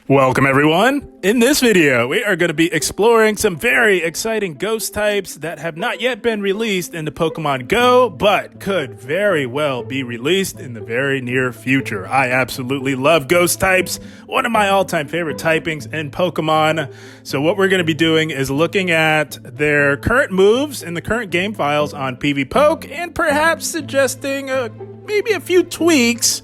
Welcome everyone! In this video, we are going to be exploring some very exciting ghost types that have not yet been released into Pokemon Go, but could very well be released in the very near future. I absolutely love ghost types, one of my all-time favorite typings in Pokemon. So what we're going to be doing is looking at their current moves in the current game files on PvPoke and perhaps suggesting maybe a few tweaks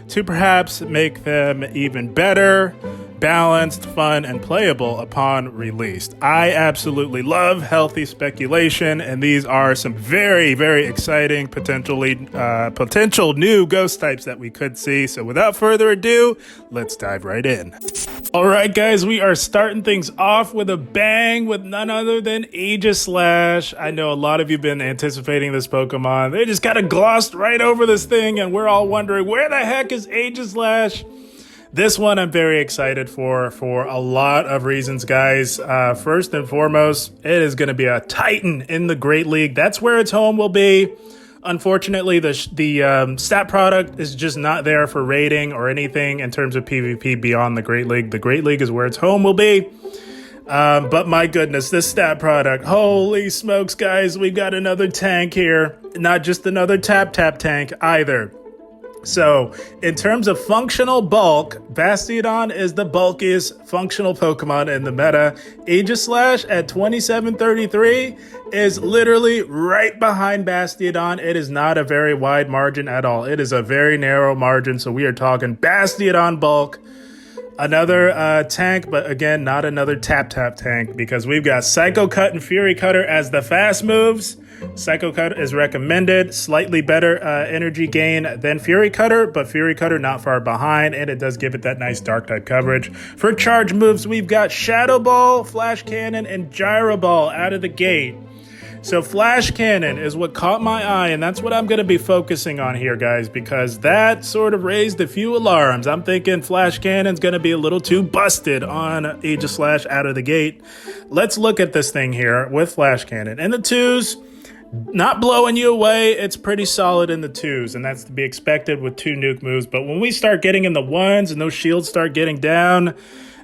to perhaps make them even better, balanced, fun, and playable upon release. I absolutely love healthy speculation, and these are some very, very exciting potential new ghost types that we could see. So without further ado, let's dive right in. All right, guys, we are starting things off with a bang with none other than Aegislash. I know a lot of you have been anticipating this Pokemon. They just kind of glossed right over this thing, and we're all wondering, where the heck is Aegislash? This one I'm very excited for a lot of reasons, guys. First and foremost, it is going to be a titan in the Great League. That's where its home will be. Unfortunately, the stat product is just not there for rating or anything in terms of PvP beyond the Great League. The Great League is where its home will be. But my goodness, this stat product, holy smokes, guys, we got another tank here. Not just another tap tank either. So, in terms of functional bulk, Bastiodon is the bulkiest functional Pokemon in the meta. Aegislash at 2733 is literally right behind Bastiodon. It is not a very wide margin at all. It is a very narrow margin, so we are talking Bastiodon bulk. Another tank, but again, not another tap tank, because we've got Psycho Cut and Fury Cutter as the fast moves. Psycho Cut is recommended, slightly better energy gain than Fury Cutter, but Fury Cutter not far behind, and it does give it that nice dark type coverage. For charge moves, we've got Shadow Ball, Flash Cannon, and Gyro Ball out of the gate. So Flash Cannon is what caught my eye, and that's what I'm going to be focusing on here, guys, because that sort of raised a few alarms. I'm thinking Flash Cannon's going to be a little too busted on Aegislash out of the gate. Let's look at this thing here with Flash Cannon. In the twos, not blowing you away, it's pretty solid in the twos, and that's to be expected with two nuke moves. But when we start getting in the ones and those shields start getting down,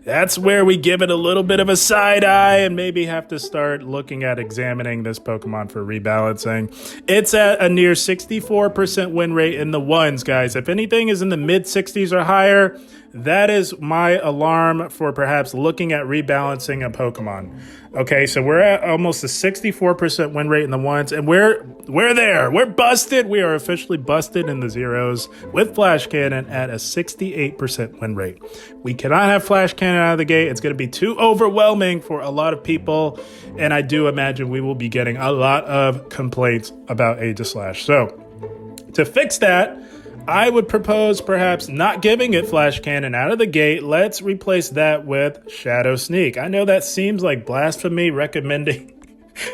that's where we give it a little bit of a side eye and maybe have to start looking at examining this Pokemon for rebalancing. It's at a near 64% win rate in the ones, guys. If anything is in the mid 60s or higher, that is my alarm for perhaps looking at rebalancing a Pokemon. Okay, so we're at almost a 64% win rate in the ones, and we're there. We're busted. We are officially busted in the zeros with Flash Cannon at a 68% win rate. We cannot have Flash Cannon out of the gate. It's going to be too overwhelming for a lot of people, and I do imagine we will be getting a lot of complaints about Aegislash. So, to fix that, I would propose perhaps not giving it Flash Cannon out of the gate. Let's replace that with Shadow Sneak. I know that seems like blasphemy recommending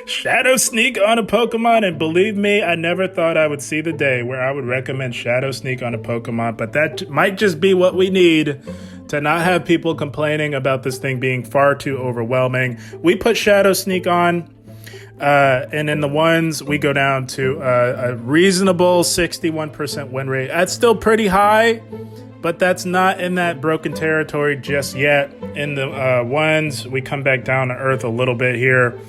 Shadow Sneak on a Pokemon, and believe me, I never thought I would see the day where I would recommend Shadow Sneak on a Pokemon, but that might just be what we need to not have people complaining about this thing being far too overwhelming. We put Shadow Sneak on, and in the ones, we go down to a reasonable 61% win rate. That's still pretty high, but that's not in that broken territory just yet. In the ones, we come back down to earth a little bit here,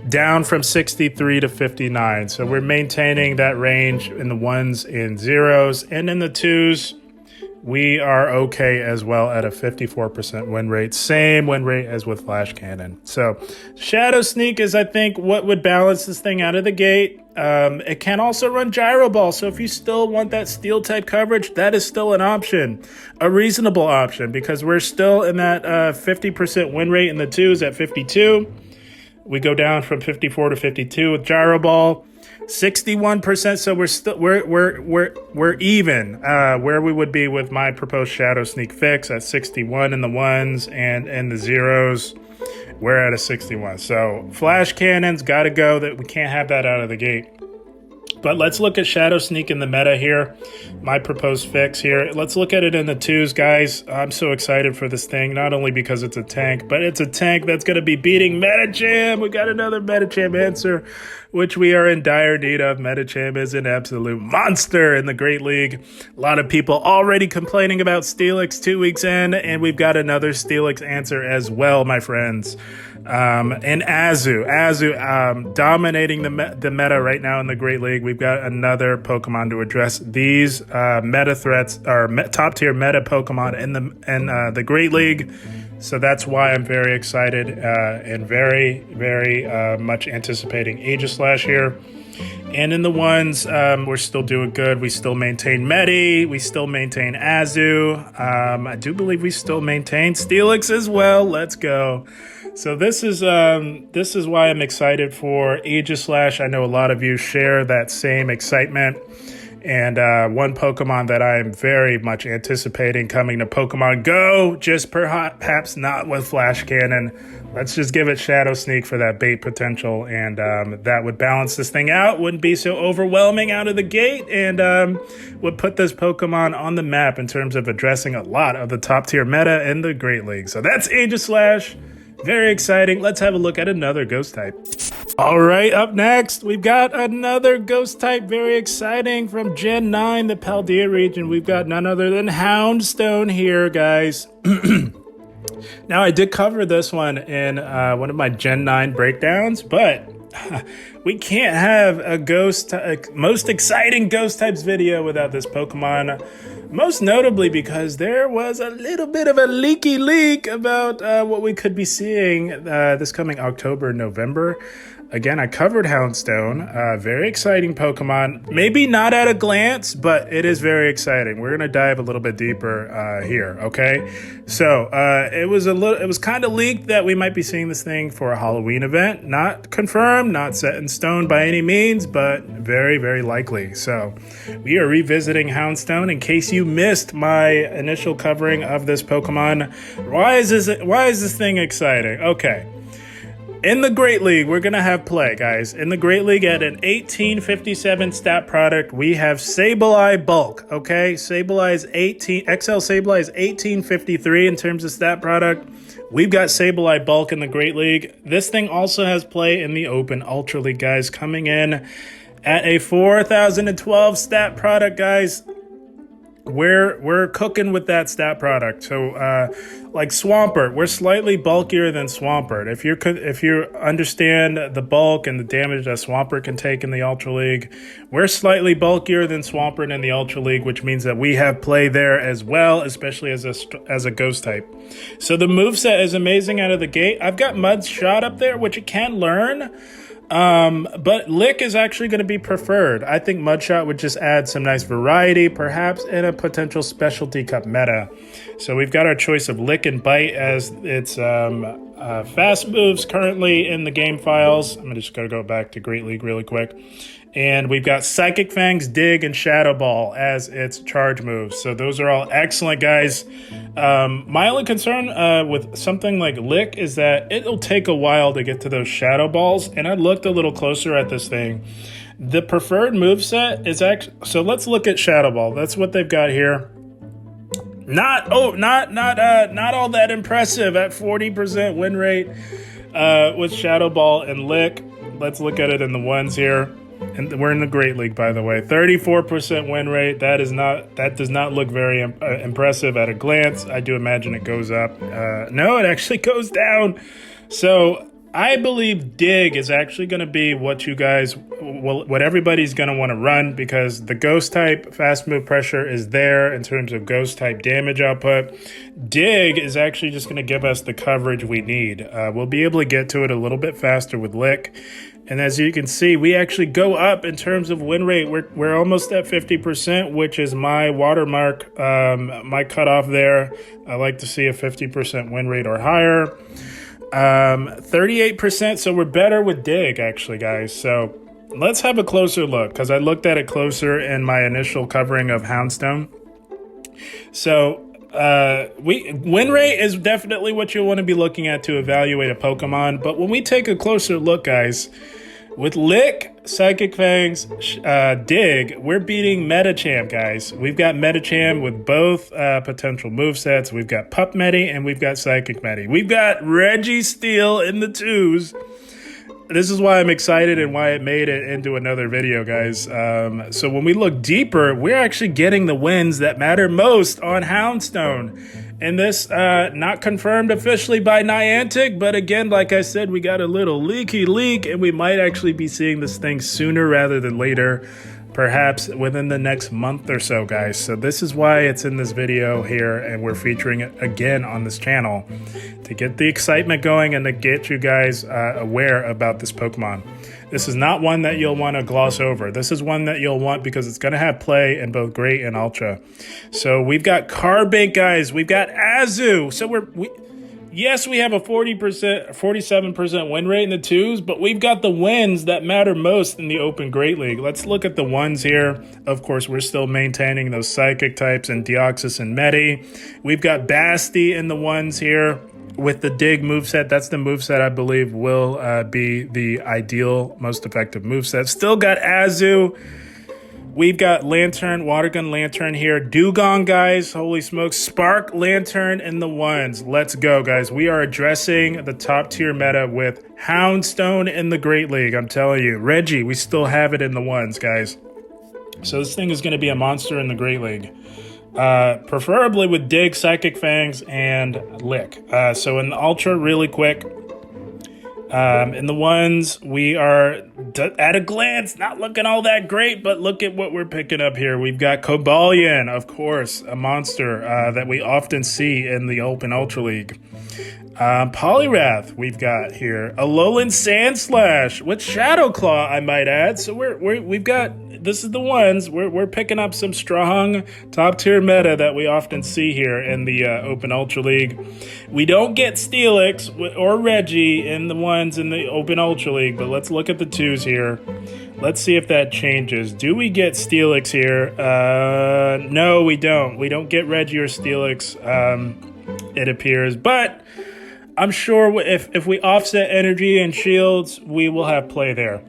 down from 63 to 59. So we're maintaining that range in the ones and zeros, and in the twos, we are okay as well at a 54% win rate. Same win rate as with Flash Cannon. So Shadow Sneak is, I think, what would balance this thing out of the gate. It can also run Gyro Ball. So if you still want that steel type coverage, that is still an option. A reasonable option, because we're still in that 50% win rate in the twos at 52. We go down from 54 to 52 with Gyro Ball. 61%, so we're even where we would be with my proposed Shadow Sneak fix at 61 in the ones, and in the zeros we're at a 61. So Flash Cannon's got to go. That we can't have that out of the gate. But let's look at Shadow Sneak in the meta here. My proposed fix here. Let's look at it in the twos, guys. I'm so excited for this thing, not only because it's a tank, but it's a tank that's going to be beating Medicham. We got another Medicham answer, which we are in dire need of. Medicham is an absolute monster in the Great League. A lot of people already complaining about Steelix 2 weeks in, and we've got another Steelix answer as well, my friends. And Azu dominating the meta right now in the Great League. We've got another Pokemon to address these meta threats, or top tier meta Pokemon in the Great League. So that's why I'm very excited and very much anticipating Aegislash here. And in the ones, we're still doing good. We still maintain Medi. We still maintain Azu. I do believe we still maintain Steelix as well. Let's go. So this is why I'm excited for Aegislash. I know a lot of you share that same excitement. And one Pokemon that I am very much anticipating coming to Pokemon Go, just perhaps not with Flash Cannon. Let's just give it Shadow Sneak for that bait potential, and that would balance this thing out, wouldn't be so overwhelming out of the gate, and would put this Pokemon on the map in terms of addressing a lot of the top tier meta in the Great League. So that's Aegislash. Very exciting. Let's have a look at another ghost type. All right, up next, we've got another ghost type. Very exciting from Gen 9, the Paldean region. We've got none other than Houndstone here, guys. Now, I did cover this one in one of my Gen 9 breakdowns, but we can't have a most exciting ghost types video without this Pokemon. Most notably because there was a little bit of a leaky leak about what we could be seeing this coming October, November. Again, I covered Houndstone, very exciting Pokemon. Maybe not at a glance, but it is very exciting. We're gonna dive a little bit deeper here, okay? So it was kind of leaked that we might be seeing this thing for a Halloween event. Not confirmed, not set in stone by any means, but very likely. So we are revisiting Houndstone. In case you missed my initial covering of this Pokemon, why is this thing exciting? Okay. In the Great League, we're going to have play, guys. In the Great League, at an 1857 stat product, we have Sableye Bulk, okay? Sableye is XL Sableye is 1853 in terms of stat product. We've got Sableye Bulk in the Great League. This thing also has play in the Open Ultra League, guys, coming in at a 4012 stat product, guys. We're cooking with that stat product. So like Swampert, we're slightly bulkier than Swampert. If you understand the bulk and the damage that Swampert can take in the Ultra League, we're slightly bulkier than Swampert in the Ultra League, which means that we have play there as well, especially as a ghost type. So the moveset is amazing out of the gate. I've got Mud Shot up there, which it can learn. But Lick is actually going to be preferred. I think Mudshot would just add some nice variety, perhaps in a potential specialty cup meta. So we've got our choice of Lick and Bite as its fast moves currently in the game files. I'm just going to go back to Great League really quick. And we've got Psychic Fangs, Dig, and Shadow Ball as its charge moves. So those are all excellent, guys. My only concern with something like Lick is that it'll take a while to get to those Shadow Balls. And I looked a little closer at this thing. The preferred moveset is actually... So let's look at Shadow Ball. That's what they've got here. Not all that impressive at 40% win rate with Shadow Ball and Lick. Let's look at it in the ones here. And we're in the Great League, by the way. 34% win rate. That does not look very impressive at a glance. I do imagine it goes up. No, it actually goes down. So I believe Dig is actually going to be what everybody's going to want to run, because the ghost type fast move pressure is there in terms of ghost type damage output. Dig is actually just going to give us the coverage we need. We'll be able to get to it a little bit faster with Lick. And as you can see, we actually go up in terms of win rate. We're almost at 50%, which is my watermark, my cutoff there. I like to see a 50% win rate or higher. 38%, so we're better with Dig, actually, guys. So let's have a closer look, because I looked at it closer in my initial covering of Houndstone. So win rate is definitely what you want to be looking at to evaluate a Pokemon. But when we take a closer look, guys, With Lick, Psychic Fangs, Dig, we're beating Metachamp, guys. We've got Metachamp with both potential movesets. We've got Pup Medi and we've got Psychic Medi. We've got Registeel in the 2s. This is why I'm excited and why it made it into another video, guys. So when we look deeper, we're actually getting the wins that matter most on Houndstone. And this, not confirmed officially by Niantic, but again, like I said, we got a little leaky leak, and we might actually be seeing this thing sooner rather than later, perhaps within the next month or so, guys. So this is why it's in this video here, and we're featuring it again on this channel to get the excitement going and to get you guys aware about this Pokemon. This is not one that you'll want to gloss over. This is one that you'll want because it's going to have play in both Great and Ultra. So we've got Carbink, guys. We've got Azu. So yes, we have a 47% win rate in the 2s, but we've got the wins that matter most in the Open Great League. Let's look at the ones here. Of course, we're still maintaining those Psychic types and Deoxys and Medi. We've got Basti in the ones here with the Dig moveset. That's the moveset I believe will be the ideal, most effective moveset. Still got Azu. We've got Lantern, Water Gun Lantern here. Dugong, guys. Holy smokes. Spark Lantern in the 1s. Let's go, guys. We are addressing the top tier meta with Houndstone in the Great League. I'm telling you. Reggie, we still have it in the 1s, guys. So this thing is going to be a monster in the Great League. Preferably with Dig, Psychic Fangs, and Lick. So in the Ultra, really quick. In the 1s, we are, at a glance, not looking all that great, but look at what we're picking up here. We've got Cobalion, of course, a monster that we often see in the Open Ultra League. Poliwrath we've got here. Alolan Sandslash with Shadow Claw, I might add. So we've got, this is the 1s. We're picking up some strong top tier meta that we often see here in the Open Ultra League. We don't get Steelix or Reggie in the 1s in the Open Ultra League, but let's look at the 2s here. Let's see if that changes. Do we get Steelix here? No, we don't. We don't get Reggie or Steelix, it appears, but I'm sure if we offset energy and shields, we will have play there.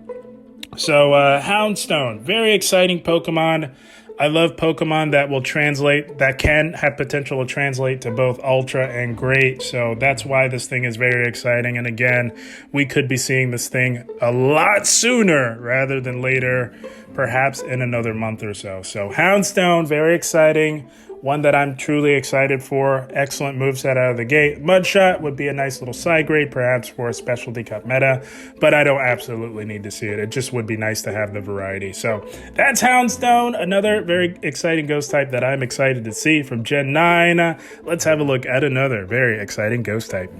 So, Houndstone, very exciting Pokemon. I love Pokemon that will translate, that can have potential to translate to both Ultra and Great. So that's why this thing is very exciting. And again, we could be seeing this thing a lot sooner rather than later, perhaps in another month or so. So Houndstone, very exciting. One that I'm truly excited for. Excellent moveset out of the gate. Mudshot would be a nice little side grade, perhaps for a specialty cup meta, but I don't absolutely need to see it. It just would be nice to have the variety. So that's Houndstone, another very exciting ghost type that I'm excited to see from Gen 9. Let's have a look at another very exciting ghost type.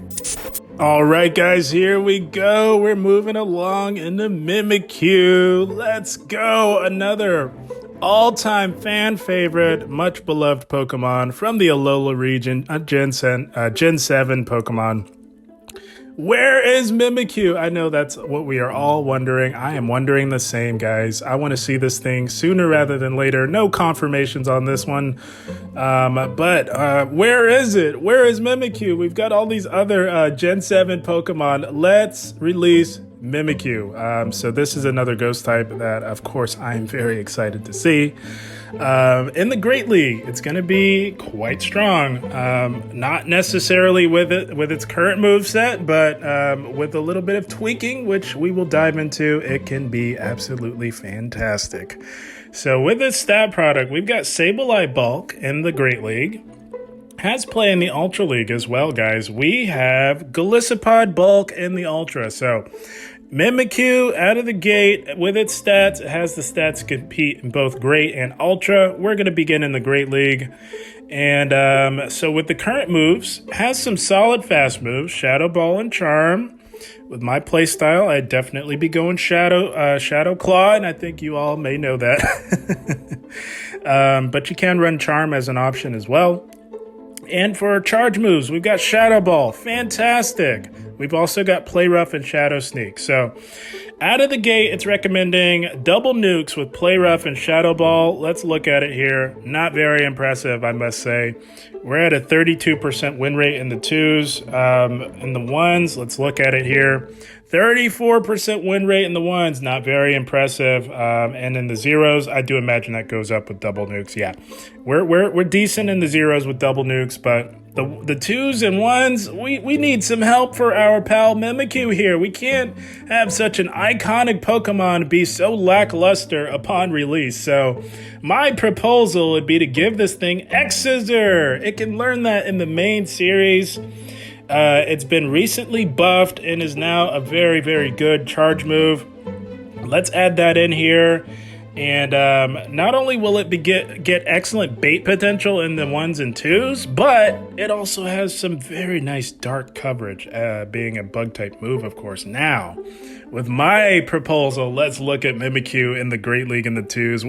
All right, guys, here we go. We're moving along into Mimikyu. Let's go. Another all-time fan favorite, much beloved Pokemon from the Alola region, Gen 7 Pokemon. Where is Mimikyu? I know that's what we are all wondering. I am wondering the same, guys. I want to see this thing sooner rather than later. No confirmations on this one. But where is it? Where is Mimikyu? We've got all these other Gen 7 Pokemon. Let's release Mimikyu. So this is another ghost type that, of course, I'm very excited to see. In the Great League, it's going to be quite strong. Not necessarily with its current moveset, but with a little bit of tweaking, which we will dive into, it can be absolutely fantastic. So with this stat product, we've got Sableye Bulk in the Great League. Has play in the Ultra League as well, guys. We have Golisopod Bulk in the Ultra. So Mimikyu out of the gate with its stats. It has the stats to compete in both Great and Ultra. We're going to begin in the Great League. And so with the current moves, has some solid fast moves. Shadow Ball and Charm. With my playstyle, I'd definitely be going Shadow Claw, and I think you all may know that. But you can run Charm as an option as well. And for charge moves, we've got Shadow Ball. Fantastic. We've also got Play Rough and Shadow Sneak. So out of the gate, it's recommending double nukes with Play Rough and Shadow Ball. Let's look at it here. Not very impressive, I must say. We're at a 32% win rate in the 2s. In the 1s, let's look at it here. 34% win rate in the 1s, not very impressive. And in the 0s, I do imagine that goes up with double nukes. Yeah, we're decent in the 0s with double nukes, but the 2s and 1s, we need some help for our pal Mimikyu here. We can't have such an iconic Pokemon be so lackluster upon release. So my proposal would be to give this thing X-Scissor. It can learn that in the main series. It's been recently buffed and is now a very, very good charge move. Let's add that in here. And not only will it get excellent bait potential in the 1s and 2s, but it also has some very nice dark coverage, being a bug-type move, of course. Now, with my proposal, let's look at Mimikyu in the Great League in the 2s.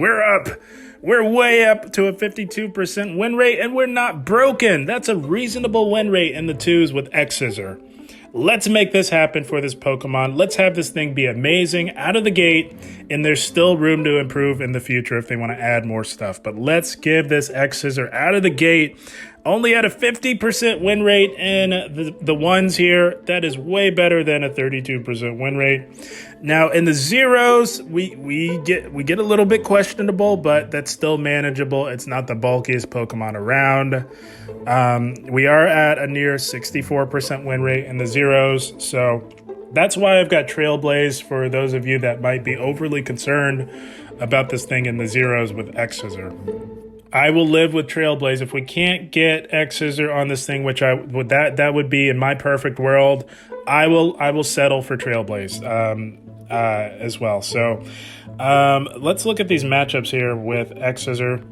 We're way up to a 52% win rate, and we're not broken. That's a reasonable win rate in the 2s with X-Scissor. Let's make this happen for this Pokemon. Let's have this thing be amazing out of the gate, and there's still room to improve in the future if they want to add more stuff. But let's give this X-Scissor out of the gate. Only at a 50% win rate in the 1s here. That is way better than a 32% win rate. Now in the 0s, we get a little bit questionable, but that's still manageable. It's not the bulkiest Pokemon around. We are at a near 64% win rate in the 0s, so that's why I've got Trailblaze for those of you that might be overly concerned about this thing in the 0s with X-Scissor. I will live with Trailblaze. If we can't get X-Scissor on this thing, which that would be in my perfect world, I will settle for Trailblaze as well. So let's look at these matchups here with X-Scissor.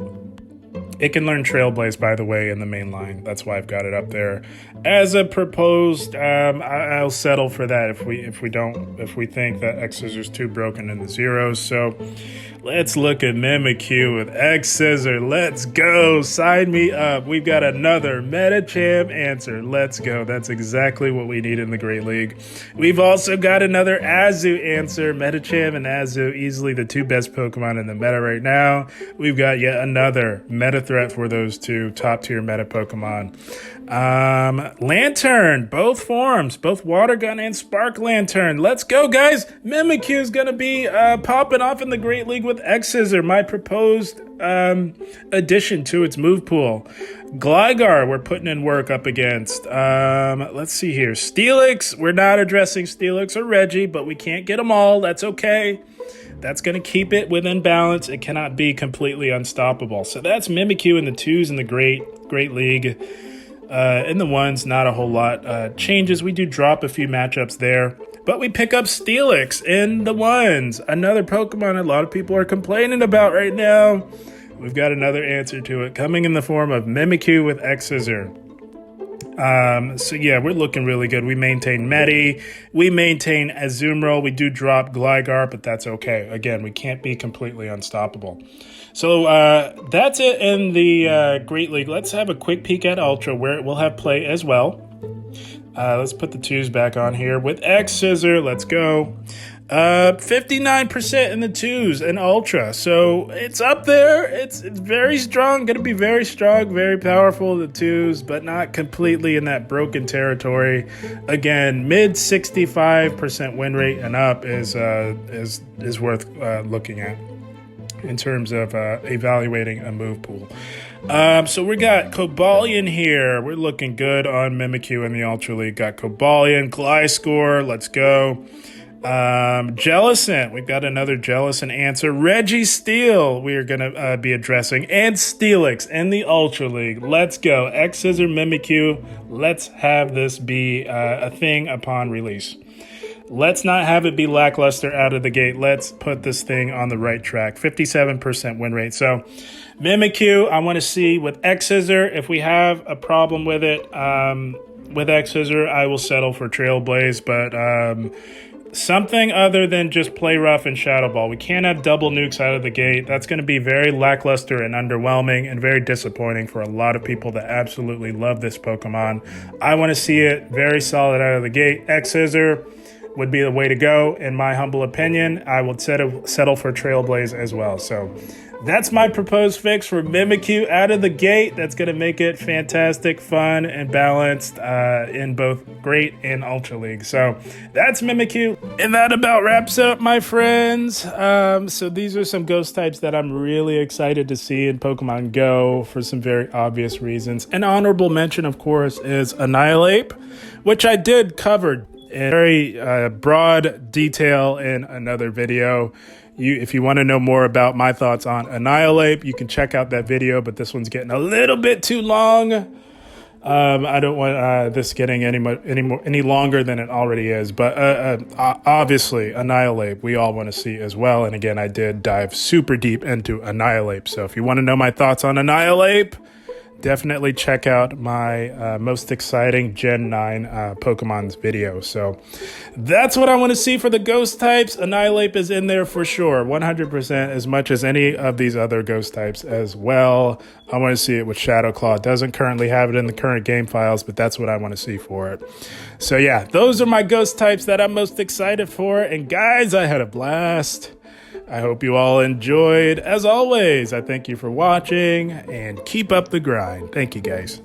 It can learn Trailblaze, by the way, in the main line. That's why I've got it up there as a proposed. I'll settle for that if we think that X-Scissor is too broken in the 0s. So let's look at Mimikyu with X-Scissor. Let's go. Sign me up. We've got another Medicham answer. Let's go. That's exactly what we need in the Great League. We've also got another Azu answer. Medicham and Azu, easily the two best Pokemon in the meta right now. We've got yet another meta threat for those two top tier meta Pokemon. Lantern, both forms, both Water Gun and Spark Lantern. Let's go, guys. Mimikyu is going to be popping off in the Great League with X-Scissor, my proposed addition to its move pool. Gligar, we're putting in work up against. Let's see here. Steelix, we're not addressing Steelix or Reggie, but we can't get them all. That's okay. That's going to keep it within balance. It cannot be completely unstoppable. So that's Mimikyu in the 2s in the Great League. In the 1s, not a whole lot changes. We do drop a few matchups there. But we pick up Steelix in the 1s. Another Pokemon a lot of people are complaining about right now. We've got another answer to it coming in the form of Mimikyu with X-Scissor. So yeah, we're looking really good. We maintain Medi, we maintain Azumarill, we do drop Gligar, but that's okay. Again, we can't be completely unstoppable. So that's it in the Great League. Let's have a quick peek at Ultra, where it will have play as well. Let's put the 2s back on here with X-Scissor. Let's go. 59% in the 2s in Ultra, so it's up there. It's very strong, going to be very strong, very powerful, the 2s, but not completely in that broken territory. Again, mid 65% win rate and up is worth looking at in terms of evaluating a move pool. So we got Cobalion here. We're looking good on Mimikyu in the Ultra League. Got Cobalion, Gliscor, let's go. Jellicent, we've got another Jellicent answer. Registeel, we are going to be addressing, and Steelix in the Ultra League. Let's go. X-Scissor, Mimikyu. Let's have this be a thing upon release. Let's not have it be lackluster out of the gate. Let's put this thing on the right track. 57% win rate. So Mimikyu, I want to see with X-Scissor, if we have a problem with it, with X-Scissor, I will settle for Trailblaze, but something other than just play rough and Shadow Ball. We can't have double nukes out of the gate. That's going to be very lackluster and underwhelming and very disappointing for a lot of people that absolutely love this Pokemon. I want to see it very solid out of the gate. X-Scissor would be the way to go, in my humble opinion. I would settle for Trailblaze as well. So that's my proposed fix for Mimikyu out of the gate. That's going to make it fantastic, fun, and balanced in both Great and Ultra League. So that's Mimikyu. And that about wraps up, my friends. So these are some ghost types that I'm really excited to see in Pokemon Go for some very obvious reasons. An honorable mention, of course, is Annihilate, which I did cover in very broad detail in another video. If you want to know more about my thoughts on Annihilate, you can check out that video, but this one's getting a little bit too long. I don't want this getting any longer than it already is, but obviously Annihilate we all want to see as well. And again, I did dive super deep into Annihilate. So if you want to know my thoughts on Annihilate, definitely check out my most exciting Gen 9 Pokemon's video. So that's what I want to see for the ghost types. Annihilate is in there for sure, 100%, as much as any of these other ghost types as well. I want to see it with Shadow Claw. It doesn't currently have it in the current game files, but that's what I want to see for it. So yeah, those are my ghost types that I'm most excited for. And guys, I had a blast. I hope you all enjoyed. As always, I thank you for watching and keep up the grind. Thank you, guys.